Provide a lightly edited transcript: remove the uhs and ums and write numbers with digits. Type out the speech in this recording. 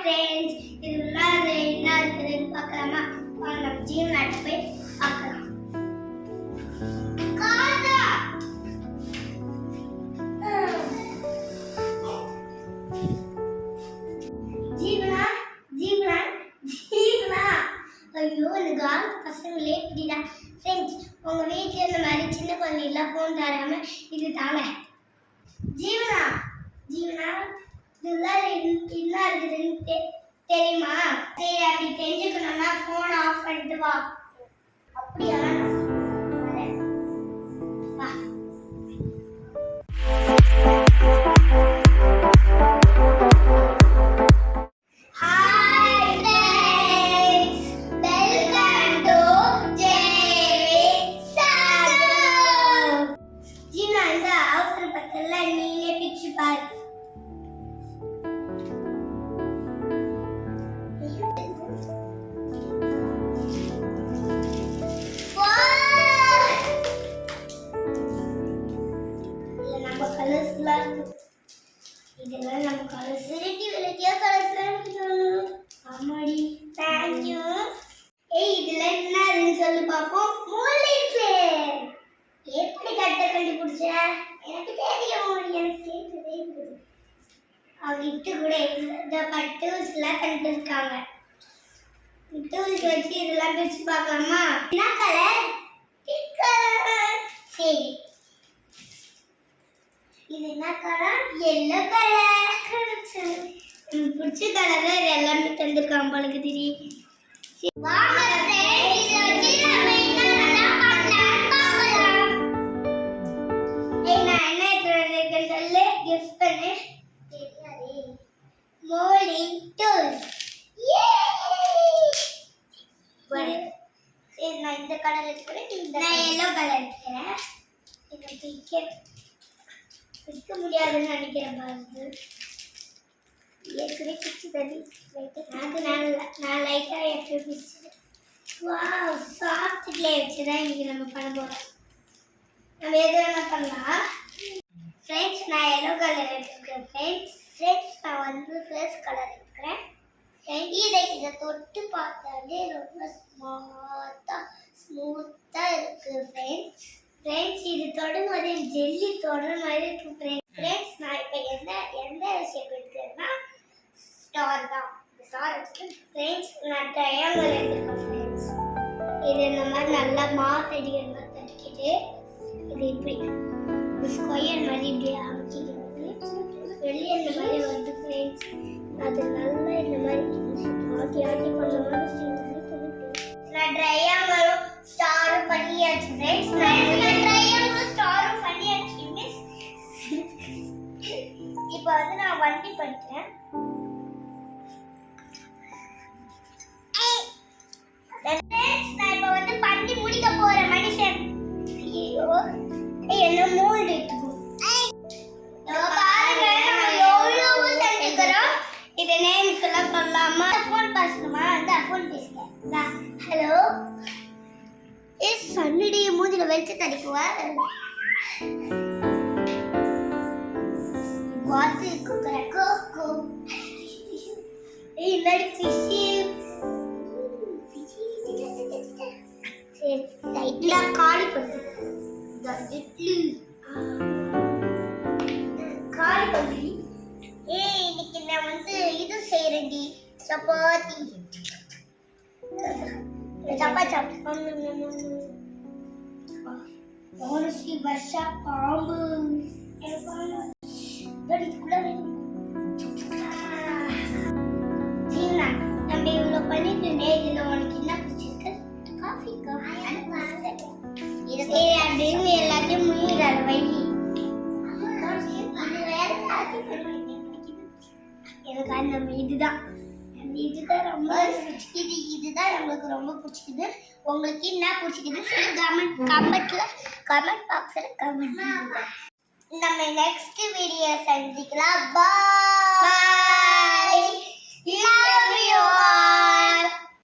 Friends, இது உள்ளார என்ன இருக்குதுன்னு பார்க்கலாமா? வாங்க நம்ம ஜீவனாட்ட போய் பார்க்கலாம். காதா ஜீவனா ஜீவனா ஜீவனா ஐயோ இந்த கால் பசங்களே இப்படிதான். ஃப்ரெண்ட்ஸ், உங்க வீட்டில் இந்த மாதிரி சின்ன குழந்தைலாம் ஃபோன் தராம இது தாங்க. ஜீவனா ஜீவனா இதுதான் என்ன இருக்குதுன்னு தெரியுமா? சரி, அப்படி தெரிஞ்சுக்கணும்னா ஃபோன் ஆஃப் பண்ணிட்டு வா. அப்படியா? வா. நீங்க பிச்சு பாரு. இதெல்லாம் நம்ம கலர்ஸ் வெரைட்டியா கலர்ஸ்லாம் இருக்குது. ஆமாடி, தேங்க் யூ. ஏய், இதுல என்னன்னு சொல்லி பாப்போம். மூலிகை எப்படி கண்டுபிடிச்ச? எனக்கு தெரியும், எனக்கு தெரியுது. அவங்க இட்டு கூட இந்த டூல்ஸ்லாம் கண்டுருக்காங்க. டூல்ஸ் வச்சு இதெல்லாம் பிரிச்சு பார்க்கலாமா? என்ன கலர்? Pink colour. சரி, இது என்ன கலர்? yellow colour. பிடிச்ச கலர் எல்லாமே தந்திருக்காங்க போல தெரியும். வாங்க ஃப்ரெண்ட்ஸ், இத வச்சு நம்ம என்னென்னலாம் பண்ணலாம் பார்க்கலாம். ஏய், நான் என்ன எடுத்துட்டு சொல்லு, கிஃப்ட் பண்ணு. தெரியாதே. Moulding tools. சரி, நான் இந்த கலர் எடுத்துக்கிறேன். நான் yellow கலர் எடுத்துக்கிறேன். இது பிடிக்க முடியாதுன்னு நினைக்கிறேன். பாருங்க, ஏற்கனவே பிடிச்சி தண்ணி நான் லைட்டாக எப்படி பிடிச்சிட்டேன். வாவ், சாஃப்ட் கிளே வச்சு தான் இன்றைக்கி நம்ம பண்ண போகிறோம். நம்ம எது வேணால் பண்ணலாம். ஃப்ரெண்ட்ஸ், நான் yellow கலர் எடுத்துக்கிறேன். ஃப்ரெண்ட்ஸ், நான் வந்து ஃபர்ஸ்ட் கலர் எடுத்துக்கிறேன். இதை தொட்டு பார்த்தாலே ரொம்ப ஸ்மூத்தாக இருக்குது. ஃப்ரெண்ட்ஸ், இது தொடும்போது ஜெல்லி தொடர மாதிரி இருக்கு. ஃப்ரெண்ட்ஸ், நான் இப்போ எந்த ஷேப் எடுக்கிறேன்னா ஸ்டார் தான். ஸ்டார் எடுத்துக்கிறேன். ஃப்ரெண்ட்ஸ், நான் ட்ரையாங்கிள் எடுத்துருக்கேன். ஃப்ரெண்ட்ஸ், இது இந்த மாதிரி நல்லா மாத்தடிக்கிற மாதிரி தட்டிக்கிட்டு இது இப்படி ஸ்கொயர் மாதிரி இப்படி அமைக்கிக்கிறது. வெளியே இந்த மாதிரி வந்து ஃப்ரெண்ட்ஸ், அது நல்லா இந்த மாதிரி ஆட்டி ஆட்டி பண்ணும்போது நான் ட்ரையாங்கிளும் ஸ்டாரும் பண்ணியாச்சு. ஃப்ரெண்ட்ஸ், ட்ரையாங்கிளும் ஸ்டாரும் பண்ணியாச்சு. மிஸ், இப்போ வந்து நான் வண்டி படிக்கிறேன். நான் இப்போ வந்து பண்ணி முடிக்க போறேன் மனுஷன். ஐயோ, என்ன மோல்டு எடுத்துக்கோ. பாருங்க, நம்ம எவ்வளவு செஞ்சுக்கிறோம். இது நேம்ஸ் எல்லாம் சொல்லலாமா? ஃபோன் பேசணுமா? அந்த ஃபோன் பேசுங்க. ஹலோ, சன்னிடைய மூஞ்சில வெளிச்ச தடிக்குவா. வாத்து குக்கர கோகோ. ஏய், நடி ஃபிஷி. சரி, டைட்ல காலி பண்ணு. இட்லி காலி பண்ணி. ஏய், இன்னைக்கு நான் வந்து இது செய்றேன்டி, சப்பாத்தி. சப்பாத்தி ஓனஸ்லி வர்ஷா பாம்பு ஜீவனா, நம்ம இவ்வளோ பண்ணிட்டு இதில் உனக்கு என்ன பிடிச்சிருக்கு? காஃபி இது சரி அப்படின்னு எல்லாத்தையும் முயற்ற வைகி. எனக்கு நம்ம இதுதான் ரொம்ப பிடிச்சிக்குது. இதுதான் நம்மளுக்கு ரொம்ப பிடிச்சிக்குது. உங்களுக்கு என்ன பிடிச்சிக்குதுன்னு சொல்லி கமெண்ட் பாக்ஸில் கமெண்ட் பண்ணுங்க. நம்ம நெக்ஸ்ட் வீடியோ சந்திக்கலாம். பாய். Love you.